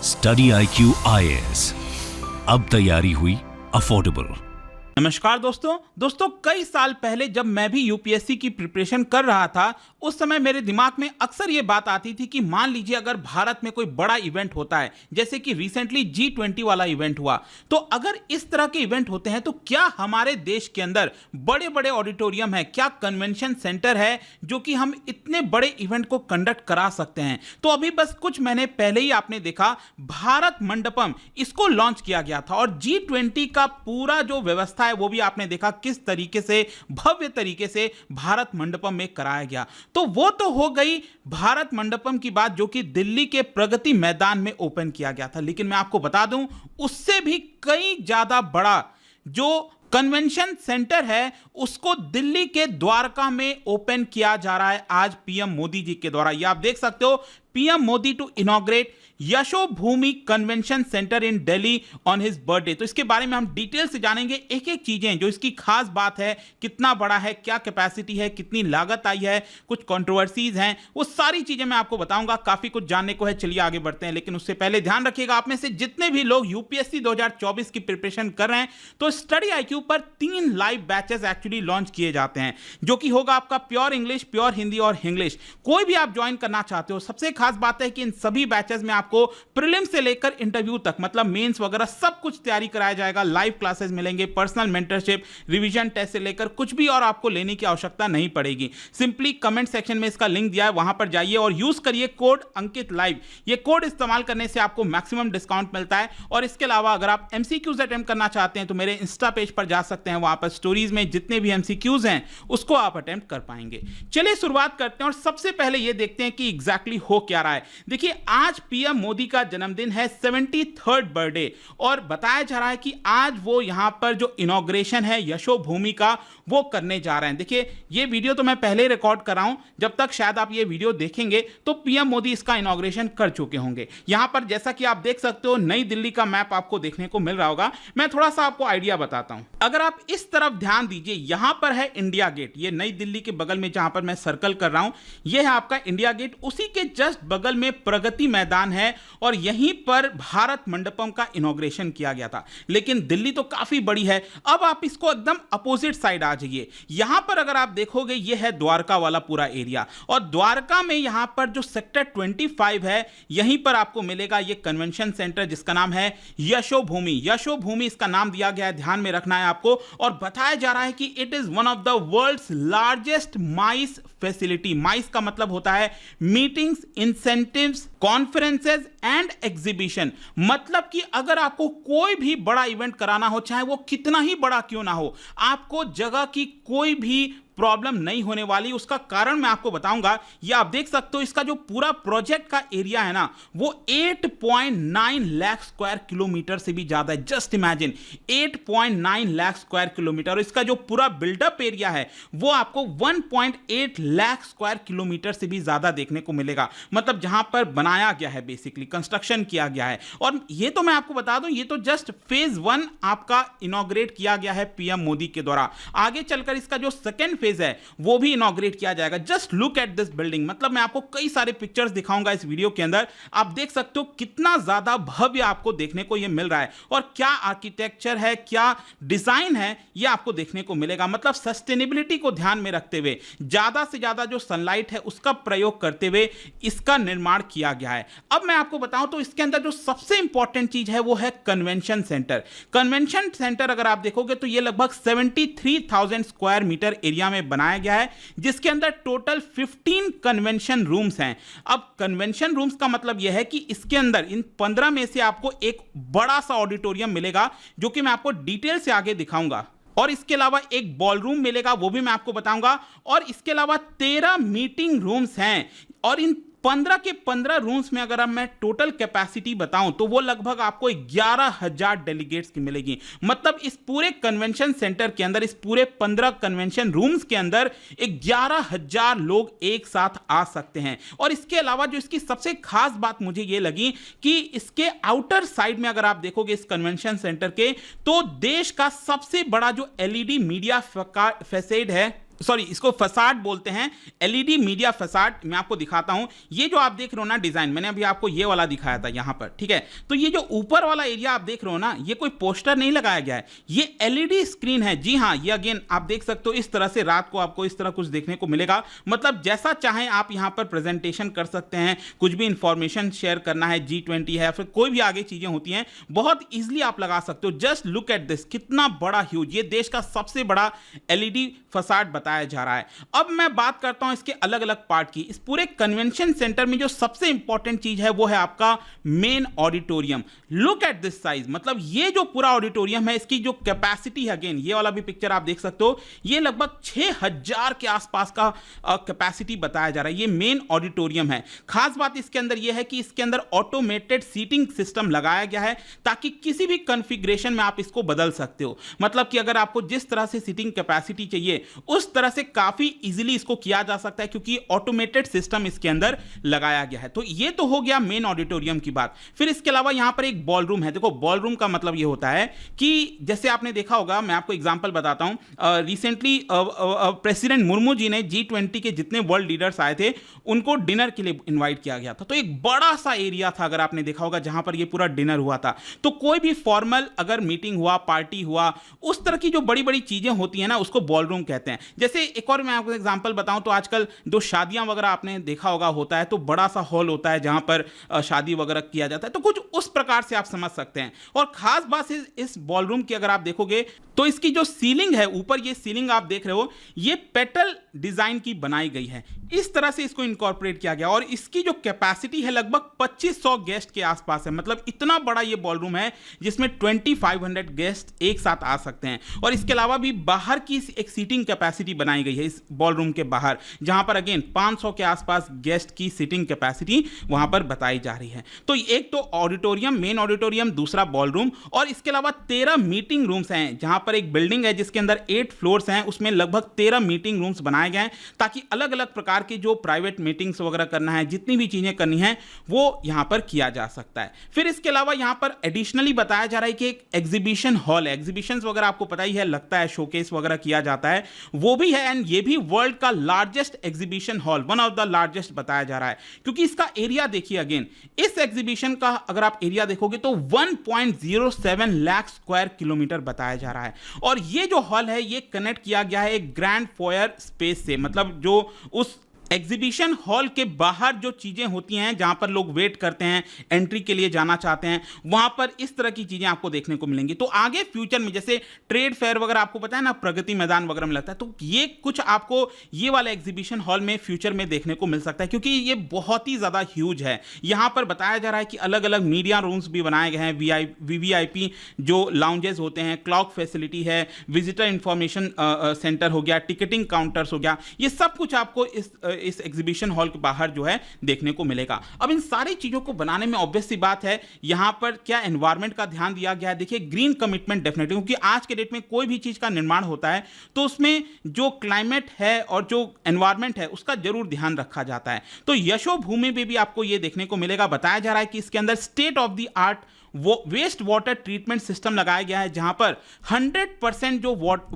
Study IQ IAS, अब तैयारी हुई अफोर्डेबल। नमस्कार दोस्तों कई साल पहले जब मैं भी यूपीएससी की प्रिपरेशन कर रहा था, उस समय मेरे दिमाग में अक्सर ये बात आती थी कि मान लीजिए अगर भारत में कोई बड़ा इवेंट होता है, जैसे कि रिसेंटली G20 वाला इवेंट हुआ, तो अगर इस तरह के इवेंट होते हैं तो क्या हमारे देश के अंदर बड़े बड़े ऑडिटोरियम है, क्या कन्वेंशन सेंटर है जो कि हम इतने बड़े इवेंट को कंडक्ट करा सकते हैं। तो अभी बस कुछ महीने पहले ही आपने देखा भारत मंडपम, इसको लॉन्च किया गया था और G20 का पूरा जो व्यवस्था है वो भी आपने देखा किस तरीके से भव्य तरीके से भारत मंडपम में कराया गया। तो वो तो हो गई भारत मंडपम की बात जो कि दिल्ली के प्रगति मैदान में ओपन किया गया था, लेकिन मैं आपको बता दूं उससे भी कई ज्यादा बड़ा जो कन्वेंशन सेंटर है उसको दिल्ली के द्वारका में ओपन किया जा रहा है आज पीएम मोदी जी के द्वारा। ये आप देख सकते हो, PM Modi to inaugurate Yashobhoomi convention centre in Delhi on his birthday. तो इसके बारे में हम डिटेल से जानेंगे, एक एक चीजें जो इसकी खास बात है, कितना बड़ा है, क्या कैपेसिटी है, कितनी लागत आई है, कुछ कंट्रोवर्सीज हैं, वो सारी चीजें मैं आपको बताऊंगा। काफी कुछ जानने को है, चलिए आगे बढ़ते हैं। लेकिन उससे पहले ध्यान रखिएगा, आप में से जितने भी लोग यूपीएससी 2024 की प्रिपरेशन कर रहे हैं तो स्टडी IQ पर 3 लाइव बैचेस एक्चुअली लॉन्च किए जाते हैं, जो कि होगा आपका प्योर इंग्लिश, प्योर हिंदी और इंग्लिश। कोई भी आप ज्वाइन करना चाहते हो, सबसे खास बात है कि इन सभी बैचेस में आपको प्रीलिम से लेकर इंटरव्यू तक, मतलब मेंस वगैरह सब कुछ तैयारी कराया जाएगा। लाइव क्लासेस मिलेंगे, पर्सनल मेंटरशिप, रिवीजन टेस्ट से लेकर कुछ भी और आपको लेने की आवश्यकता नहीं पड़ेगी। सिंपली कमेंट सेक्शन में इसका लिंक दिया है, वहां पर जाइए और यूज करिए कोड अंकित लाइव। ये कोड इस्तेमाल करने से आपको मैक्सिमम डिस्काउंट मिलता है। और इसके अलावा अगर आप MCQs अटेम्प्ट करना चाहते हैं तो मेरे इंस्टा पेज पर जा सकते हैं, वहां पर स्टोरीज में जितने भी MCQs हैं उसको आप अटेम्प्ट कर पाएंगे। चलिए शुरुआत करते हैं और सबसे पहले ये देखते हैं कि एग्जैक्टली हो क्या रहा है। देखिए, आज पीएम मोदी का जन्मदिन है, 73rd बर्थडे, और बताया जा रहा है कि आज वो यहां पर जो इनॉग्रेशन है यशोभूमि का वो करने जा रहे हैं। देखिए, ये वीडियो तो मैं पहले ही रिकॉर्ड कर रहा हूं, जब तक शायद आप ये वीडियो देखेंगे तो पीएम मोदी इसका इनॉग्रेशन कर चुके होंगे। यहां पर जैसा कि आप देख सकते हो नई दिल्ली का मैप आपको देखने को मिल रहा होगा। मैं थोड़ा सा आपको आइडिया बताता हूं। अगर आप इस तरफ ध्यान दीजिए, यहां पर है इंडिया गेट, ये नई दिल्ली के बगल में जहां पर मैं सर्कल कर रहा हूं ये है आपका इंडिया गेट। उसी के जस्ट बगल में प्रगति मैदान है और यहीं पर भारत मंडपम का इनॉग्रेशन किया गया था। लेकिन दिल्ली तो काफी बड़ी है। अब आप इसको एकदम अपोजिट साइड आ जाइए। यहां पर अगर आप देखोगे ये है द्वारका वाला पूरा एरिया, और द्वारका में यहां पर जो सेक्टर 25 है यहीं पर आपको मिलेगा ये कन्वेंशन सेंटर जिसका नाम है यशोभूमि। यशोभूमि इसका नाम दिया गया है, ध्यान में रखना है आपको। और बताया जा रहा है कि it is one of the world's largest MICE facility. MICE का मतलब होता है meetings, incentives, conferences and exhibition. मतलब कि अगर आपको कोई भी बड़ा इवेंट कराना हो, चाहे वो कितना ही बड़ा क्यों ना हो, आपको जगह की कोई भी प्रॉब्लम नहीं होने वाली। उसका कारण मैं आपको बताऊंगा। ये आप देख सकते हो, इसका जो पूरा प्रोजेक्ट का एरिया है ना वो 8.9 लाख स्क्वायर किलोमीटर से भी ज्यादा है। Just imagine, 8.9 lakh square kilometre. और इसका जो पूरा बिल्डअप एरिया है वो आपको 1.8 लाख स्क्वायर किलोमीटर से भी ज्यादा देखने को मिलेगा। मतलब जहां पर बनाया गया है, बेसिकली कंस्ट्रक्शन किया गया है। और ये तो मैं आपको बता दूं, ये तो जस्ट फेज 1 आपका इनॉग्रेट किया गया है पीएम मोदी के द्वारा। आगे चलकर इसका जो सेकेंड फेज है वो भी इनॉग्रेट किया जाएगा। Just look at this building. मतलब मैं आपको कई सारे पिक्चर्स दिखाऊंगा इस वीडियो के अंदर, आप देख सकते हो कितना ज्यादा भव्य आपको देखने को ये मिल रहा है। और क्या आर्किटेक्चर है, क्या डिजाइन है, ये आपको देखने को मिलेगा। मतलब सस्टेनेबिलिटी को ध्यान में रखते हुए, ज्यादा से ज्यादा जो सनलाइट है उसका प्रयोग करते हुए इसका निर्माण किया गया है। अब मैं आपको बताऊं तो इसके अंदर जो सबसे इंपॉर्टेंट चीज है वो है कन्वेंशन सेंटर। कन्वेंशन सेंटर अगर आप देखोगे तो ये लगभग 73,000 स्क्वायर मीटर एरिया में बनाया गया है, जिसके अंदर टोटल 15 कन्वेंशन रूम्स हैं। अब कन्वेंशन रूम्स का मतलब यह है कि इसके अंदर इन 15 में से आपको एक बड़ा सा ऑडिटोरियम मिलेगा जो कि मैं आपको डिटेल से आगे दिखाऊंगा। और इसके अलावा एक बॉलरूम मिलेगा, वो भी मैं आपको बताऊंगा। और इसके अलावा 13 मीटिंग रूम्स हैं। और इन 15 के 15 रूम्स में अगर अब मैं टोटल कैपेसिटी बताऊं तो वो लगभग आपको 11,000 डेलीगेट्स की मिलेगी। मतलब इस पूरे कन्वेंशन सेंटर के अंदर, इस पूरे 15 कन्वेंशन रूम्स के अंदर 11,000 लोग एक साथ आ सकते हैं। और इसके अलावा जो इसकी सबसे खास बात मुझे ये लगी कि इसके आउटर साइड में अगर आप देखोगे इस कन्वेंशन सेंटर के, तो देश का सबसे बड़ा जो LED मीडिया फैसेड है सॉरी, इसको फसाड बोलते हैं, एलईडी मीडिया फसाड। मैं आपको दिखाता हूं, ये जो आप देख रहे हो ना डिजाइन, मैंने अभी आपको ये वाला दिखाया था यहां पर, ठीक है। तो ये जो ऊपर वाला एरिया आप देख रहे हो ना, ये कोई पोस्टर नहीं लगाया गया है, ये एलईडी स्क्रीन है। जी हां, ये अगेन आप देख सकते हो इस तरह से रात को आपको इस तरह कुछ देखने को मिलेगा। मतलब जैसा चाहें आप यहां पर प्रेजेंटेशन कर सकते हैं, कुछ भी इंफॉर्मेशन शेयर करना है, G20 है, फिर कोई भी आगे चीजें होती हैं, बहुत इजीली आप लगा सकते हो। जस्ट लुक एट दिस, कितना बड़ा ह्यूज, ये देश का सबसे बड़ा एलईडी फसाड बताया जा रहा है। अब मैं बात करता हूं इसके अलग अलग पार्ट की। इस पूरे कन्वेंशन सेंटर में जो सबसे इंपॉर्टेंट चीज है वो है आपका main auditorium. Look at this size, मतलब ये जो पूरा ऑडिटोरियम है, इसकी जो कैपेसिटी है, अगेन ये वाला भी पिक्चर आप देख सकते हो, ये लगभग 6000 के आसपास का कैपेसिटी बताया जा रहा है। ये मेन ऑडिटोरियम है। खास बात इसके अंदर यह है कि इसके अंदर ऑटोमेटेड सीटिंग सिस्टम लगाया गया है, ताकि किसी भी कॉन्फ़िगरेशन में आप इसको बदल सकते हो। मतलब कि अगर आपको जिस तरह से सीटिंग कैपेसिटी चाहिए उस तरह से काफी इजीली इसको किया जा सकता है, क्योंकि ऑटोमेटेड सिस्टम इसके अंदर लगाया गया है। तो ये तो हो गया मेन ऑडिटोरियम की बात। फिर इसके अलावा यहां पर एक बॉल रूम है। देखो, बॉल रूम का मतलब ये होता है कि जैसे आपने देखा होगा, मैं आपको एग्जांपल बताता हूं, रिसेंटली प्रेसिडेंट मुर्मू जी ने G20 के जितने वर्ल्ड लीडर्स आए थे उनको डिनर के लिए इन्वाइट किया गया था। तो एक बड़ा सा एरिया था, अगर आपने देखा होगा, जहां पर ये पूरा डिनर हुआ था। तो कोई भी फॉर्मल अगर मीटिंग हुआ, पार्टी हुआ, उस तरह की जो बड़ी बड़ी चीजें होती हैं ना, उसको बॉल रूम कहते हैं। जैसे एक और मैं आपको एग्जांपल बताऊं तो आजकल जो शादियां वगैरह आपने देखा होगा होता है, तो बड़ा सा हॉल होता है जहां पर शादी वगैरह किया जाता है। तो कुछ उस प्रकार से आप समझ सकते हैं। और खास बात इस बॉल रूम की अगर आप देखोगे तो इसकी जो सीलिंग है, ऊपर ये सीलिंग आप देख रहे हो, ये पेटल डिजाइन की बनाई गई है। इस तरह से इसको इनकॉर्पोरेट किया गया और इसकी जो कैपेसिटी है लगभग 2500 गेस्ट के आसपास है। मतलब इतना बड़ा ये बॉल रूम है जिसमें 2500 गेस्ट एक साथ आ सकते हैं। और इसके अलावा भी बाहर की एक सीटिंग कैपेसिटी बनाई गई है इस बॉल रूम के बाहर, जहां पर अगेन 500 के आसपास गेस्ट की सीटिंग कैपेसिटी वहां पर बताई जा रही है। तो एक तो ऑडिटोरियम, मेन ऑडिटोरियम, दूसरा बॉल रूम, और इसके अलावा 13 मीटिंग रूम्स हैं। जहां पर एक बिल्डिंग है जिसके अंदर 8 फ्लोर्स हैं, उसमें लगभग 13 मीटिंग रूम्स बनाए गए हैं, ताकि अलग अलग प्रकार की जो प्राइवेट मीटिंग्स वगैरह करना है, जितनी भी चीजें करनी है, वो यहां पर किया जा सकता है। फिर इसके अलावा यहां पर एडिशनली बताया जा रहा है कि एक एग्जीबिशन हॉल है। एग्जीबिशंस वगैरह आपको पता ही है, लगता है शोकेस वगैरह किया जाता है, वो भी है। एंड ये भी वर्ल्ड का largest exhibition hall, one of the largest बताया जा रहा है, क्योंकि इसका एरिया देखिए। अगेन इस एग्जीबिशन का अगर आप एरिया देखोगे तो 1.07 लाख स्क्वायर किलोमीटर बताया जा रहा है। और ये जो हॉल है ये कनेक्ट किया गया है एक ग्रैंड फोयर स्पेस से। मतलब जो उस एग्जीबिशन हॉल के बाहर जो चीजें होती हैं, जहां पर लोग वेट करते हैं, एंट्री के लिए जाना चाहते हैं, वहां पर इस तरह की चीजें आपको देखने को मिलेंगी। तो आगे फ्यूचर में जैसे ट्रेड फेयर वगैरह आपको पता है ना, प्रगति मैदान वगैरह में लगता है, तो ये कुछ आपको ये वाला एग्जीबिशन हॉल में फ्यूचर में देखने को मिल सकता है, क्योंकि ये बहुत ही ज्यादा ह्यूज है। यहां पर बताया जा रहा है कि अलग अलग मीडिया रूम्स भी बनाए गए हैं, VVIP जो लाउंजेस होते हैं, क्लॉक फैसिलिटी है, विजिटर इंफॉर्मेशन सेंटर हो गया, टिकटिंग काउंटर्स हो गया, ये सब कुछ आपको इस एग्जीबिशन हॉल के बाहर जो है देखने को मिलेगा। अब इन सारी चीजों को बनाने में ऑब्वियस सी बात है, यहां पर क्या एनवायरनमेंट का ध्यान दिया गया है। देखिए, ग्रीन कमिटमेंट डेफिनेटली, क्योंकि आज के डेट में कोई भी चीज का निर्माण होता है तो उसमें जो क्लाइमेट है और जो एनवायरनमेंट है उसका जरूर ध्यान रखा जाता है। तो यशोभूमि में भी आपको यह देखने को मिलेगा। बताया जा रहा है कि इसके अंदर state of the art waste water treatment system लगाया गया है, जहां पर 100% जो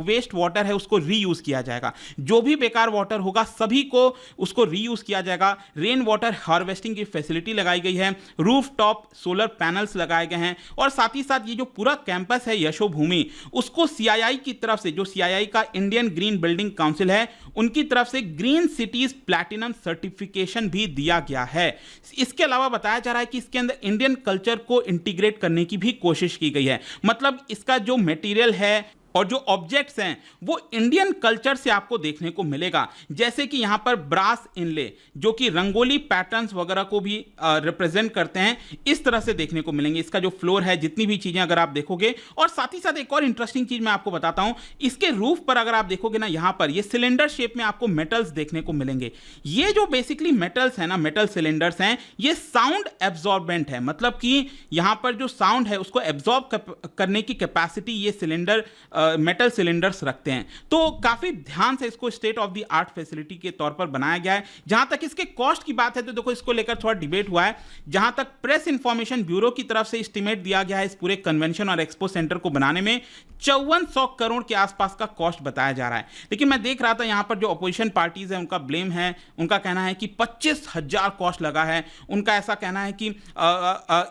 वेस्ट वाटर है उसको रीयूज किया जाएगा। जो भी बेकार वाटर होगा सभी को उसको रीयूज किया जाएगा। रेन वाटर हार्वेस्टिंग की फैसिलिटी लगाई गई है, रूफ टॉप सोलर पैनल्स लगाए गए हैं, और साथ ही साथ ये जो पूरा कैंपस है यशोभूमि, उसको CII की तरफ से, जो CII का इंडियन ग्रीन बिल्डिंग काउंसिल है, उनकी तरफ से ग्रीन सिटीज प्लैटिनम सर्टिफिकेशन भी दिया गया है। इसके अलावा बताया जा रहा है कि इसके अंदर इंडियन कल्चर को इंटीग्रेट करने की भी कोशिश की गई है। मतलब इसका जो मटेरियल है और जो ऑब्जेक्ट्स हैं वो इंडियन कल्चर से आपको देखने को मिलेगा। जैसे कि यहां पर ब्रास इनले, जो कि रंगोली पैटर्न्स वगैरह को भी रिप्रेजेंट करते हैं, इस तरह से देखने को मिलेंगे। इसका जो फ्लोर है, जितनी भी चीजें अगर आप देखोगे, और साथ ही साथ एक और इंटरेस्टिंग चीज मैं आपको बताता हूं, इसके रूफ पर अगर आप देखोगे ना, यहां पर ये सिलेंडर शेप में आपको मेटल्स देखने को मिलेंगे। ये जो बेसिकली मेटल्स है ना, मेटल सिलेंडर्स हैं, ये साउंड एब्जॉर्बेंट है। मतलब कि यहां पर जो साउंड है उसको एब्जॉर्ब करने की कैपेसिटी ये सिलेंडर मेटल सिलेंडर्स रखते हैं। तो काफी ध्यान से इसको state of the art facility के तौर पर बनाया गया है। जहां तक इसके कॉस्ट की बात है तो देखो इसको लेकर थोड़ा डिबेट हुआ है। जहां तक प्रेस इंफॉर्मेशन ब्यूरो की तरफ से एस्टिमेट दिया गया है इस पूरे कन्वेंशन और एक्सपो सेंटर को बनाने में 5400 करोड़ के आसपास का कॉस्ट बताया जा रहा है। लेकिन मैं देख रहा था यहां पर जो अपोजिशन पार्टीज है उनका ब्लेम है, उनका कहना है कि 25,000 कॉस्ट लगा है। उनका ऐसा कहना है कि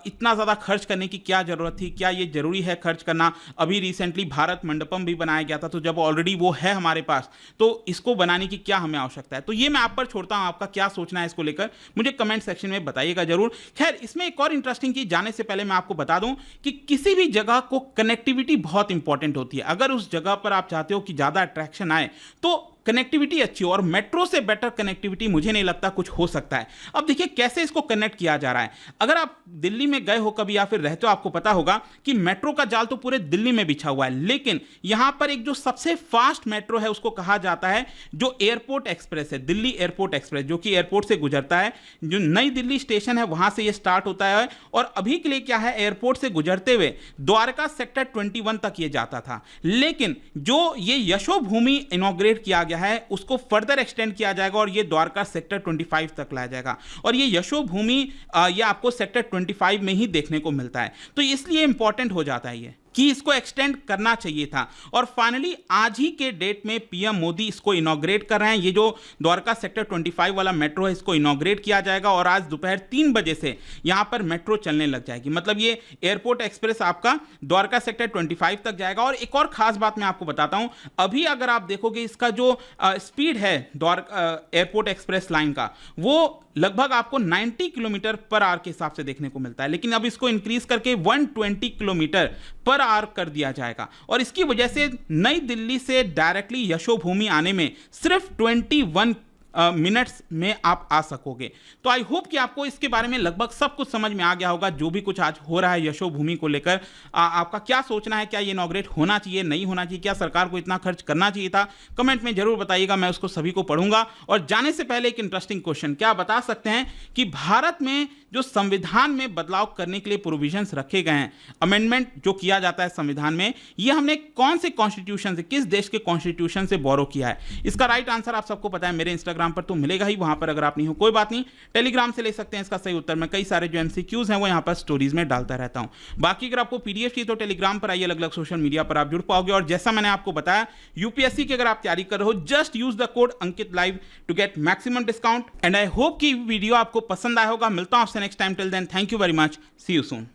इतना ज्यादा खर्च करने की क्या जरूरत थी, क्या ये जरूरी है खर्च करना। अभी रिसेंटली भारत मंडपम भी बनाया गया था, तो जब ऑलरेडी वो है हमारे पास तो इसको बनाने की क्या हमें आवश्यकता है। तो ये मैं आप पर छोड़ता हूं, आपका क्या सोचना है इसको लेकर मुझे कमेंट सेक्शन में बताइएगा जरूर। खैर, इसमें एक और इंटरेस्टिंग चीज जाने से पहले मैं आपको बता दूं कि किसी भी जगह को कनेक्टिविटी बहुत इंपॉर्टेंट होती है। अगर उस जगह पर आप चाहते हो कि ज्यादा अट्रैक्शन आए तो कनेक्टिविटी अच्छी हो, और मेट्रो से बेटर कनेक्टिविटी मुझे नहीं लगता कुछ हो सकता है। अब देखिए कैसे इसको कनेक्ट किया जा रहा है। अगर आप दिल्ली में गए हो कभी या फिर रहते हो, आपको पता होगा कि मेट्रो का जाल तो पूरे दिल्ली में बिछा हुआ है, लेकिन यहां पर एक जो सबसे फास्ट मेट्रो है उसको कहा जाता है जो एयरपोर्ट एक्सप्रेस है, दिल्ली एयरपोर्ट एक्सप्रेस, जो कि एयरपोर्ट से गुजरता है। जो नई दिल्ली स्टेशन है वहां से यह स्टार्ट होता है और अभी के लिए क्या है, एयरपोर्ट से गुजरते हुए द्वारका सेक्टर 21 तक ये जाता था। लेकिन जो ये यशोभूमि इनॉग्रेट किया गया है उसको फर्दर एक्सटेंड किया जाएगा और ये द्वारका सेक्टर 25 तक लाया जाएगा। और ये यशोभूमि ये आपको सेक्टर 25 में ही देखने को मिलता है। तो इसलिए इंपॉर्टेंट हो जाता है ये कि इसको एक्सटेंड करना चाहिए था। और फाइनली आज ही के डेट में पीएम मोदी इसको इनॉग्रेट कर रहे हैं। ये जो द्वारका सेक्टर 25 वाला मेट्रो है इसको इनॉग्रेट किया जाएगा और आज दोपहर 3 बजे से यहां पर मेट्रो चलने लग जाएगी। मतलब ये एयरपोर्ट एक्सप्रेस आपका द्वारका सेक्टर 25 तक जाएगा। और एक और खास बात मैं आपको बताता हूं, अभी अगर आप देखोगे इसका जो स्पीड है एयरपोर्ट एक्सप्रेस लाइन का, वो लगभग आपको 90 किलोमीटर पर आवर के हिसाब से देखने को मिलता है। लेकिन अब इसको इंक्रीज करके 120 किलोमीटर पर आवर कर दिया जाएगा और इसकी वजह से नई दिल्ली से डायरेक्टली यशोभूमि आने में सिर्फ 21 मिनट्स में आप आ सकोगे। तो आई होप कि आपको इसके बारे में लगभग सब कुछ समझ में आ गया होगा, जो भी कुछ आज हो रहा है यशोभूमि को लेकर। आपका क्या सोचना है, क्या ये इनॉग्रेट होना चाहिए, नहीं होना चाहिए, क्या सरकार को इतना खर्च करना चाहिए था, कमेंट में जरूर बताइएगा, मैं उसको सभी को पढ़ूंगा। और जाने से पहले एक इंटरेस्टिंग क्वेश्चन, क्या आप बता सकते हैं कि भारत में जो संविधान में बदलाव करने के लिए प्रोविजंस रखे गए हैं, अमेंडमेंट जो किया जाता है संविधान में, ये हमने कौन से कॉन्स्टिट्यूशन से, किस देश के कॉन्स्टिट्यूशन से बोरो किया है? इसका राइट आंसर आप सबको पता है, मेरे इंस्टाग्राम पर तो मिलेगा ही, वहां पर अगर आप नहीं हो कोई बात नहीं, टेलीग्राम से ले सकते हैं इसका सही उत्तर। मैं कई सारे जो एमसीक्यूज हैं वो यहां पर स्टोरीज में डालता रहता हूं। बाकी अगर आपको पीडीएफ चाहिए तो टेलीग्राम पर आइए, अलग अलग सोशल मीडिया पर आप जुड़ पाओगे। और जैसा मैंने आपको बताया, यूपीएससी की अगर आप तैयारी कर रहे हो, just use the code Ankit live to get maximum discount. And I hope कि वीडियो आपको पसंद आया होगा। मिलता हूं आपसे next time, till then thank you very much, see you soon.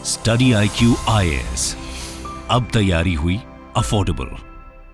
Study IQ IAS, अब तैयारी हुई अफोर्डेबल।